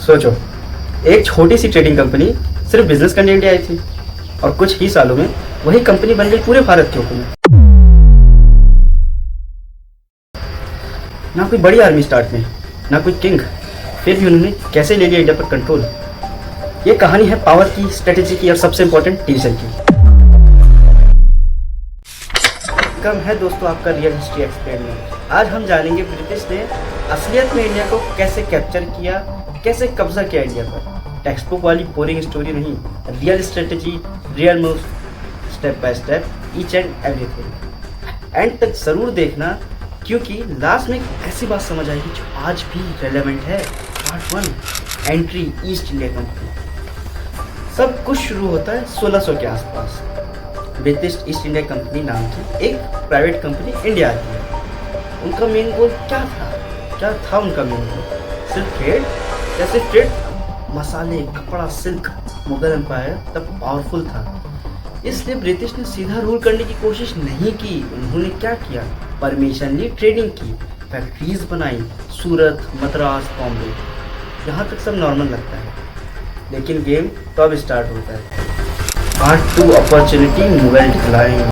सोचो, एक छोटी सी ट्रेडिंग कंपनी सिर्फ बिजनेस करने इंडिया आई थी और कुछ ही सालों में वही कंपनी बन गई पूरे भारत के हुक्म में। ना कोई बड़ी आर्मी स्टार्ट में, ना कोई किंग, फिर भी उन्होंने कैसे ले लिया इंडिया पर कंट्रोल। ये कहानी है पावर की, स्ट्रेटेजी की और सबसे इंपॉर्टेंट डिसीजन की। कम है दोस्तों आपका रियल हिस्ट्री एक्सप्लेन में। आज हम जानेंगे ब्रिटिश ने असलियत में इंडिया को कैसे कैप्चर किया, कैसे कब्जा किया इंडिया पर। टेक्स्ट बुक वाली बोरिंग स्टोरी नहीं, real strategy, real move, step by step, each and everything. And तक जरूर देखना, क्योंकि लास्ट में एक ऐसी बात समझ आएगी जो आज भी रेलेवेंट है। Part 1, entry east India company. सब कुछ शुरू होता है 1600 के आसपास। ब्रिटिश ईस्ट इंडिया कंपनी नाम की एक प्राइवेट कंपनी इंडिया आती है। उनका मेन गोल क्या था? उनका मेन गोल? सिर्फ ट्रेड? या सिर्फ ट्रेड? मसाले, कपड़ा, सिल्क। मुगल एम्पायर तब पावरफुल था, इसलिए ब्रिटिश ने सीधा रूल करने की कोशिश नहीं की। उन्होंने क्या किया? परमिशन ली, ट्रेडिंग की, फैक्ट्रीज बनाई, सूरत, मद्रास, बॉम्बे। यहाँ तक सब नॉर्मल लगता है, लेकिन गेम कब स्टार्ट होता है? Part 2, opportunity, Mughal decline.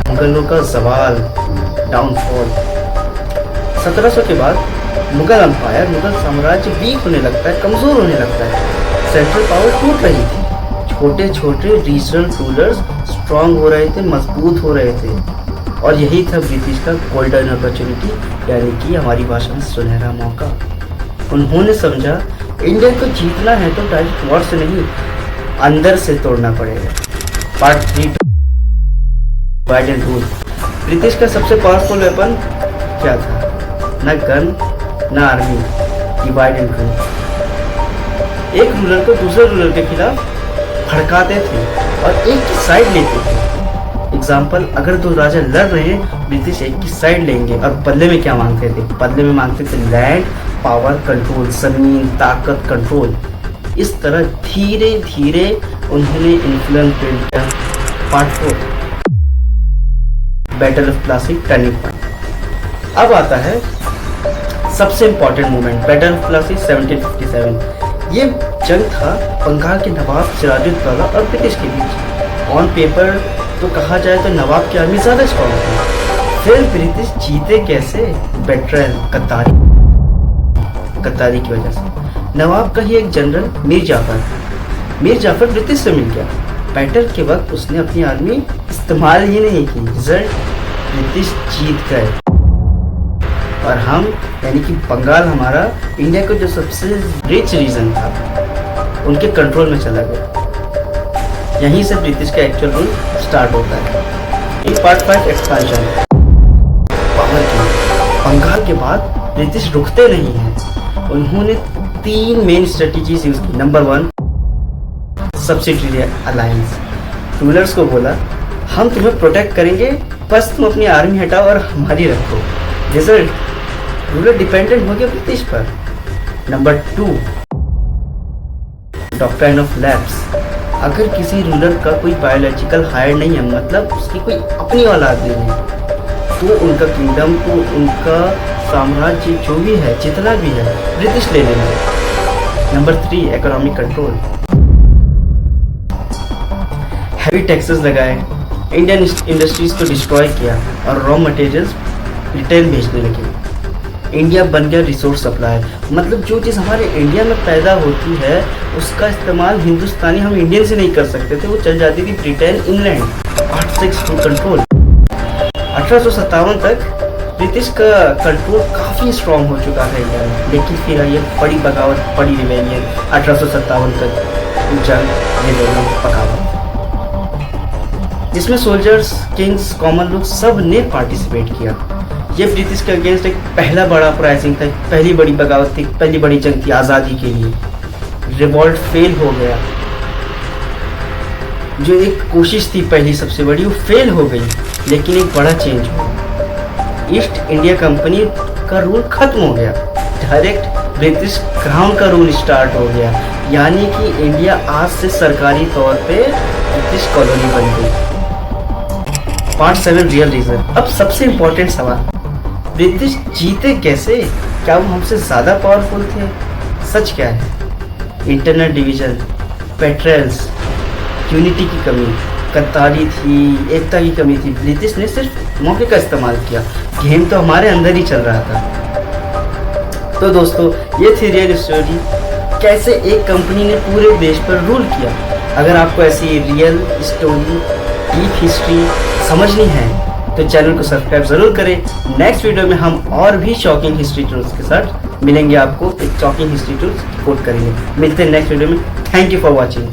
मुगलों का ज़वाल, डाउनफॉल। 1700 के बाद मुगल एम्पायर, मुगल साम्राज्य वीक होने लगता है, कमज़ोर होने लगता है। सेंट्रल पावर टूट रही थी, छोटे छोटे रीजनल रूलर्स स्ट्रांग हो रहे थे, मजबूत हो रहे थे। और यही था ब्रिटिश का गोल्डन अपॉर्चुनिटी, यानी कि हमारी भाषा में सुनहरा मौका। उन्होंने समझा इंडिया को जीतना है तो डायरेक्ट वॉर से नहीं, अंदर से तोड़ना पड़ेगा। Part 3, divide and rule. British का सबसे पावरफुल वेपन क्या था? ना गन, ना आर्मी, डिवाइड एंड रूल। एक रूलर को दूसरे रूलर के खिलाफ भड़काते थे और एक की साइड लेते थे। एग्जाम्पल, अगर दो राजा लड़ रहे हैं, ब्रिटिश एक की साइड लेंगे और बदले में क्या मांगते थे? बदले में मांगते थे लैंड, पावर कंट्रोल, जमीन, ताकत कंट्रोल। इस तरह धीरे धीरे उन्होंने इन्फ्लुएंस बिल्ड किया। Part 4, battle of Plassey, turning point. अब आता है सबसे important movement, battle of Plassey 1757। ये जंग था बंगाल के नवाब सिराजुद्दौला और ब्रिटिश के बीच। ऑन पेपर तो कहा जाए तो नवाब की आर्मी ज्यादा स्ट्रॉन्ग थी। फिर ब्रिटिश जीते कैसे? बेट्रेल, गद्दारी की वजह से। नवाब का ही एक जनरल मीर जाफर ब्रिटिश से मिल गया। बैटल के वक्त उसने अपनी आर्मी इस्तेमाल ही नहीं की। रिजल्ट, ब्रिटिश जीत गए और हम, यानी कि बंगाल हमारा, इंडिया का जो सबसे रिच रीजन था, उनके कंट्रोल में चला गया। यहीं से ब्रिटिश का एक्चुअल रूल स्टार्ट होता है। इन पार्ट 5, एक्सपेंशन, पावर की। बंगाल के बाद ब्रिटिश रुकते नहीं हैं। उन्होंने 3 मेन स्ट्रेटजीज यूज की। Number 1, subsidiary alliance. रूलर्स को बोला, हम तुम्हें प्रोटेक्ट करेंगे, बस तुम अपनी आर्मी हटाओ और हमारी रखो। रिजल्ट, रूलर डिपेंडेंट हो गया ब्रिटिश पर। Number 2, doctrine of lapse. अगर किसी रूलर का कोई बायोलॉजिकल हायर नहीं है, मतलब उसकी कोई अपनी औलाद नहीं है, तो उनका किंगडम, तो उनका साम्राज्य जो भी है, जितना भी है, ब्रिटिश ले लेंगे। Number 3, economic control. Heavy taxes लगाए, इंडियन इंडस्ट्रीज को डिस्ट्रॉय किया और रॉ मटेरियल्स रिटेल भेजने लगे। इंडिया बन गया रिसोर्स सप्लाई, मतलब जो चीज़ हमारे इंडिया में पैदा होती है उसका इस्तेमाल हिंदुस्तानी, हम इंडियन से नहीं कर सकते थे, वो चल जाती थी Britain, England. Part 6, food control. 1857 तक ब्रिटिश का कंट्रोल काफ़ी स्ट्रॉन्ग हो चुका था इंडिया में, लेकिन फिर ये बड़ी बगावत, बड़ी रिवेलियन। 1857 तक जंग, रिवेलियन, बगावत, जिसमें सोल्जर्स, किंग्स, कॉमन लोग सब ने पार्टिसिपेट किया। ये ब्रिटिश के अगेंस्ट एक पहला बड़ा अपराइजिंग था, पहली बड़ी बगावत थी, पहली बड़ी जंग थी आज़ादी के लिए। रिवॉल्ट फेल हो गया। जो एक कोशिश थी पहली सबसे बड़ी, वो फेल हो गई, लेकिन एक बड़ा चेंज हुआ। ईस्ट इंडिया कंपनी का रूल खत्म हो गया, डायरेक्ट ब्रिटिश क्राउन का रूल स्टार्ट हो गया, यानी कि इंडिया आज से सरकारी तौर पे ब्रिटिश कॉलोनी बन गई। Part 7, real reason. अब सबसे इंपॉर्टेंट सवाल, ब्रिटिश जीते कैसे? क्या वो हमसे ज़्यादा पावरफुल थे? सच क्या है? इंटरनल डिवीजन, पेट्रेल्स, यूनिटी की कमी, गद्दारी थी, एकता की कमी थी। ब्रिटिश ने सिर्फ मौके का इस्तेमाल किया, गेम तो हमारे अंदर ही चल रहा था। तो दोस्तों, ये थी रियल स्टोरी, कैसे एक कंपनी ने पूरे देश पर रूल किया। अगर आपको ऐसी रियल स्टोरी, डीप हिस्ट्री समझनी है तो चैनल को सब्सक्राइब ज़रूर करें। नेक्स्ट वीडियो में हम और भी शॉकिंग हिस्ट्री टूल्स के साथ मिलेंगे, आपको एक शॉकिंग हिस्ट्री टूल्स कोट करेंगे। मिलते हैं नेक्स्ट वीडियो में। Thank you for watching.